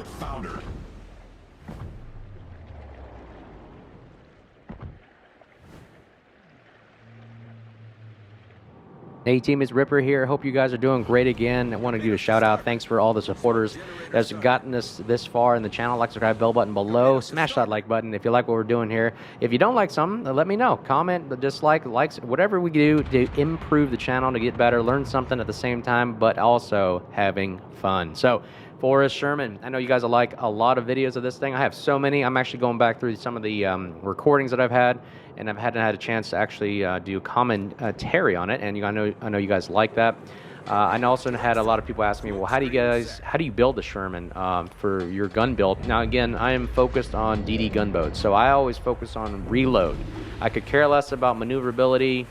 foundered. Hey team, it's Ripper here. Hope you guys are doing great again. I want to give a shout out. Thanks for all the supporters that's gotten us this far in the channel. Like, subscribe, bell button below. Smash that like button if you like what we're doing here. If you don't like something, let me know. Comment, dislike, likes, whatever we do to improve the channel, to get better, learn something at the same time, but also having fun. So, Forrest Sherman. I know you guys like a lot of videos of this thing. I have so many. I'm actually going back through some of the recordings that I've had, and I've hadn't had a chance to actually do commentary on it. And I know you guys like that. I also had a lot of people ask me, well, how do you build the Sherman for your gun build? Now, again, I am focused on DD gunboats, so I always focus on reload. I could care less about maneuverability,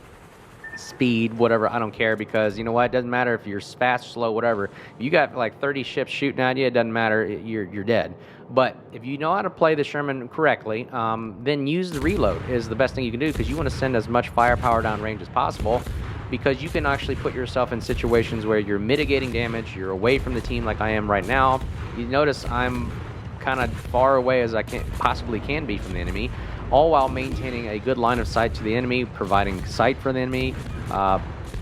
speed, whatever. I don't care, because you know what, it doesn't matter if you're fast, slow, whatever. If you got like 30 ships shooting at you, it doesn't matter, you're dead. But if you know how to play the Sherman correctly, then use the reload is the best thing you can do, because you want to send as much firepower down range as possible, because you can actually put yourself in situations where you're mitigating damage, you're away from the team like I am right now. You notice I'm kind of far away as I possibly can be from the enemy, all while maintaining a good line of sight to the enemy, providing sight for the enemy,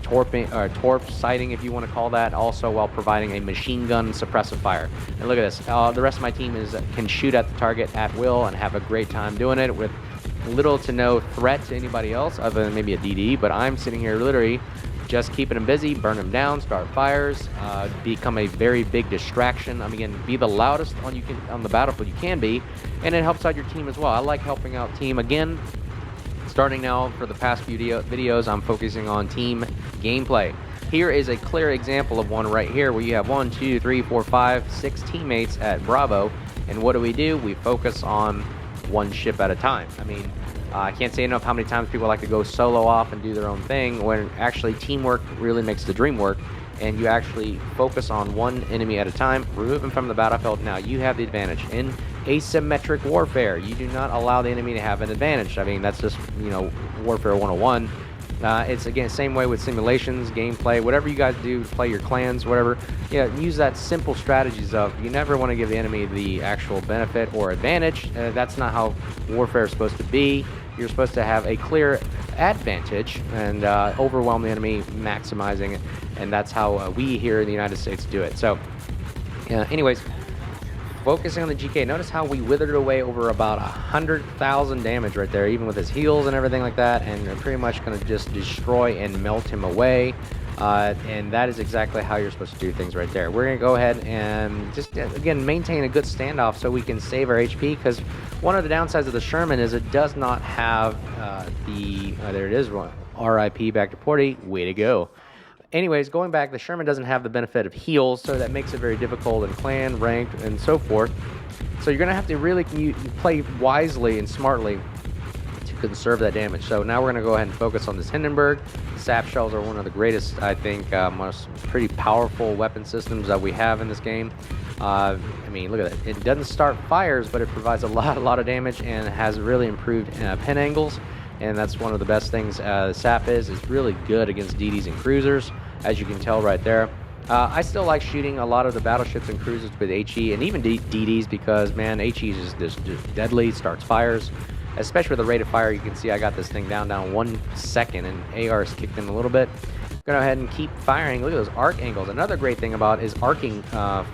torp sighting, if you want to call that, also while providing a machine gun suppressive fire. And look at this, the rest of my team can shoot at the target at will and have a great time doing it with little to no threat to anybody else other than maybe a DD, but I'm sitting here literally just keeping them busy, burn them down, start fires, become a very big distraction. I mean, again, be the loudest on the battlefield you can be, and it helps out your team as well. I like helping out team. Again, starting now for the past few videos, I'm focusing on team gameplay. Here is a clear example of one right here, where you have 1, 2, 3, 4, 5, 6 teammates at Bravo, and what do? We focus on one ship at a time. I mean, I can't say enough how many times people like to go solo off and do their own thing, when actually teamwork really makes the dream work, and you actually focus on one enemy at a time, remove them from the battlefield. Now you have the advantage. In asymmetric warfare, you do not allow the enemy to have an advantage. I mean, that's just, Warfare 101. It's, again, same way with simulations, gameplay, whatever you guys do to play your clans, whatever. Use that simple strategies of, you never want to give the enemy the actual benefit or advantage. That's not how warfare is supposed to be. You're supposed to have a clear advantage and overwhelm the enemy, maximizing it, and that's how we here in the United States do it. So, anyways, focusing on the GK, notice how we withered away over about 100,000 damage right there, even with his heals and everything like that, and they're pretty much going to just destroy and melt him away. And that is exactly how you're supposed to do things right there. We're going to go ahead and just, again, maintain a good standoff so we can save our HP, because one of the downsides of the Sherman is it does not have there it is, RIP back to Porty, way to go. Anyways, going back, the Sherman doesn't have the benefit of heals, so that makes it very difficult in clan, ranked, and so forth. So you're going to have to really play wisely and smartly to conserve that damage. So now we're going to go ahead and focus on this Hindenburg. Sap shells are one of the greatest, I think, most pretty powerful weapon systems that we have in this game. I mean, look at it. It doesn't start fires, but it provides a lot of damage and has really improved pin angles. And that's one of the best things SAP is. It's really good against DDs and cruisers, as you can tell right there. I still like shooting a lot of the battleships and cruisers with HE and even DDs, because, man, HE is just deadly, starts fires. Especially with the rate of fire, you can see I got this thing down 1 second, and AR's kicked in a little bit. Go ahead and keep firing. Look at those arc angles. Another great thing about is arcing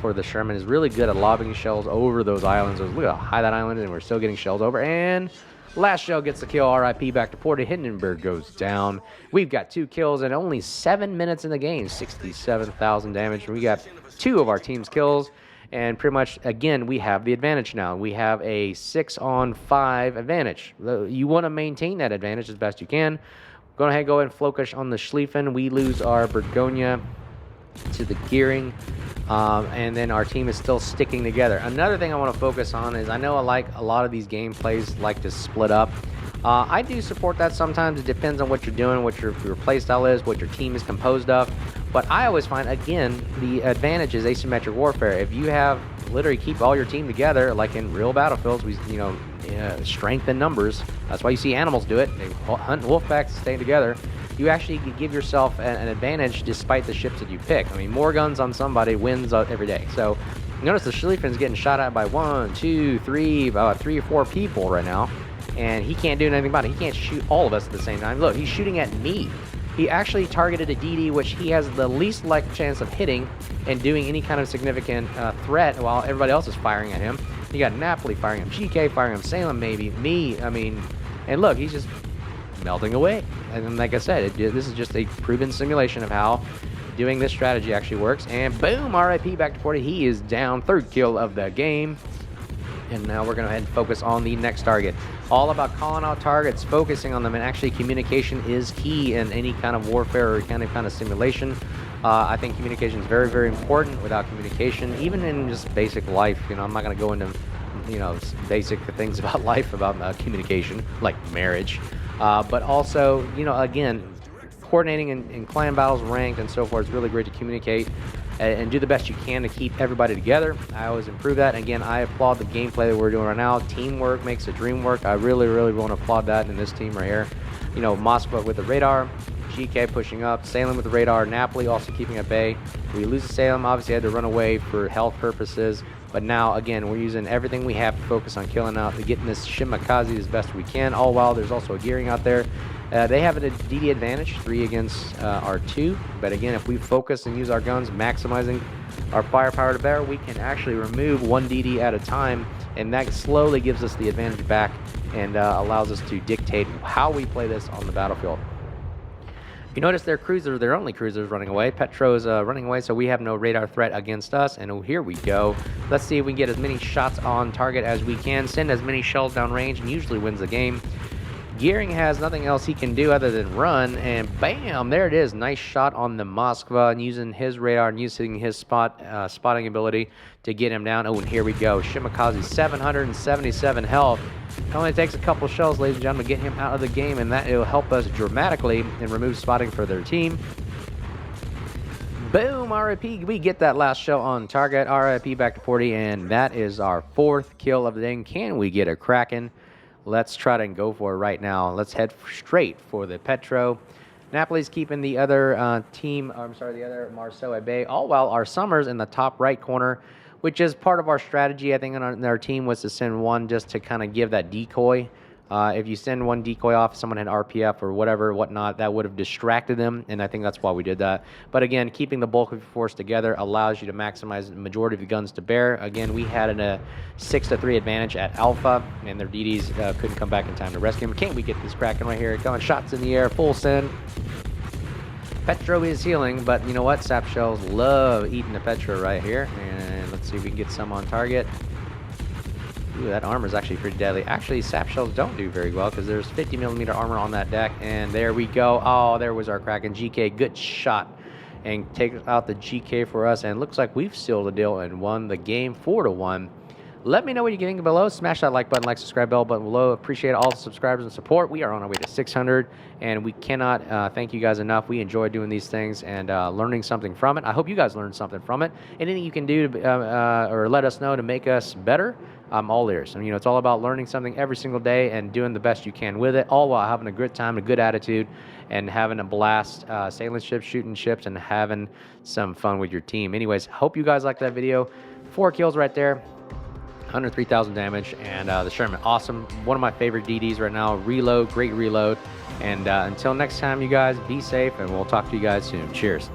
for the Sherman is really good at lobbing shells over those islands. Look how high that island is, and we're still getting shells over. And last shell gets the kill. RIP back to Porty. Hindenburg goes down. We've got 2 kills in only 7 minutes in the game. 67,000 damage. We got 2 of our team's kills. And pretty much, again, we have the advantage now. We have a 6-on-5 advantage. You want to maintain that advantage as best you can. Go ahead and focus on the Schlieffen. We lose our Burgonia to the gearing. And then our team is still sticking together. Another thing I want to focus on is, I know a lot of these gameplays like to split up. I do support that sometimes. It depends on what you're doing, what your play style is, what your team is composed of. But I always find, again, the advantage is asymmetric warfare. If you have literally keep all your team together, like in real battlefields, we strength in numbers. That's why you see animals do it. They hunt wolfpacks, stay together. You actually give yourself an advantage despite the ships that you pick. I mean, more guns on somebody wins every day. So Notice the Schlieffen's getting shot at by 1, 2, 3, about 3 or 4 people right now, and he can't do anything about it. He can't shoot all of us at the same time. Look, he's shooting at me. He actually targeted a DD, which he has the least likely chance of hitting and doing any kind of significant threat while everybody else is firing at him. You got Napoli firing him, GK firing him, Salem maybe, me, I mean, and look, he's just melting away. And like I said, this is just a proven simulation of how doing this strategy actually works. And boom, RIP back to 40. He is down, 3rd kill of the game. And now we're going to go ahead and focus on the next target. All about calling out targets, focusing on them, and actually communication is key in any kind of warfare or kind of simulation. I think communication is very, very important. Without communication, even in just basic life, you know, I'm not going to go into, you know, basic things about life, about communication, like marriage. But also, you know, again, coordinating in clan battles, ranked, and so forth is really great to communicate and do the best you can to keep everybody together. I always improve that. And again, I applaud the gameplay that we're doing right now. Teamwork makes the dream work. I really, really want to applaud that in this team right here. You know, Moskva with the radar, GK pushing up, Salem with the radar, Napoli also keeping at bay. We lose to Salem, obviously had to run away for health purposes. But now, again, we're using everything we have to focus on killing out, getting this Shimakaze as best we can. All while there's also a gearing out there. They have a DD advantage, 3 against our 2. But again, if we focus and use our guns, maximizing our firepower to bear, we can actually remove 1 DD at a time. And that slowly gives us the advantage back and allows us to dictate how we play this on the battlefield. You notice their cruiser, their only cruiser is running away. Petro's running away, so we have no radar threat against us. And here we go. Let's see if we can get as many shots on target as we can, send as many shells down range, and usually wins the game. Gearing has nothing else he can do other than run, and bam, there it is. Nice shot on the Moskva, and using his radar and using his spotting ability to get him down. Oh, and here we go. Shimakaze, 777 health. It only takes a couple shells, ladies and gentlemen, to get him out of the game, and that will help us dramatically and remove spotting for their team. Boom, RIP. We get that last shell on target. RIP back to 40, and that is our 4th kill of the day. Can we get a Kraken? Let's try to go for it right now. Let's head straight for the Petro. Napoli's keeping the other team, the other Marceau at bay, all while our Summers in the top right corner, which is part of our strategy, I think, on our team, was to send one just to kind of give that decoy. If you send one decoy off, someone had RPF or whatever, whatnot, that would have distracted them, and I think that's why we did that. But again, keeping the bulk of your force together allows you to maximize the majority of the guns to bear. Again, we had a 6-3 advantage at Alpha, and their DDs couldn't come back in time to rescue them. Can't we get this Kraken right here? Going shots in the air, full send. Petro is healing, but you know what? Sap shells love eating the Petro right here. And let's see if we can get some on target. Ooh, that armor is actually pretty deadly. Actually, sap shells don't do very well because there's 50mm armor on that deck. And there we go. Oh, there was our Kraken. GK, good shot. And takes out the GK for us. And it looks like we've sealed the deal and won the game 4-1. Let me know what you think below. Smash that like button, like, subscribe, bell button below. Appreciate all the subscribers and support. We are on our way to 600, and we cannot thank you guys enough. We enjoy doing these things and learning something from it. I hope you guys learned something from it. Anything you can do to, or let us know to make us better, I'm all ears. And, you know, it's all about learning something every single day and doing the best you can with it, all while having a good time, a good attitude, and having a blast sailing ships, shooting ships, and having some fun with your team. Anyways, hope you guys liked that video. 4 kills right there. 103,000 damage, and the Sherman, awesome. One of my favorite DDs right now. Reload, great reload. And until next time, you guys, be safe, and we'll talk to you guys soon. Cheers.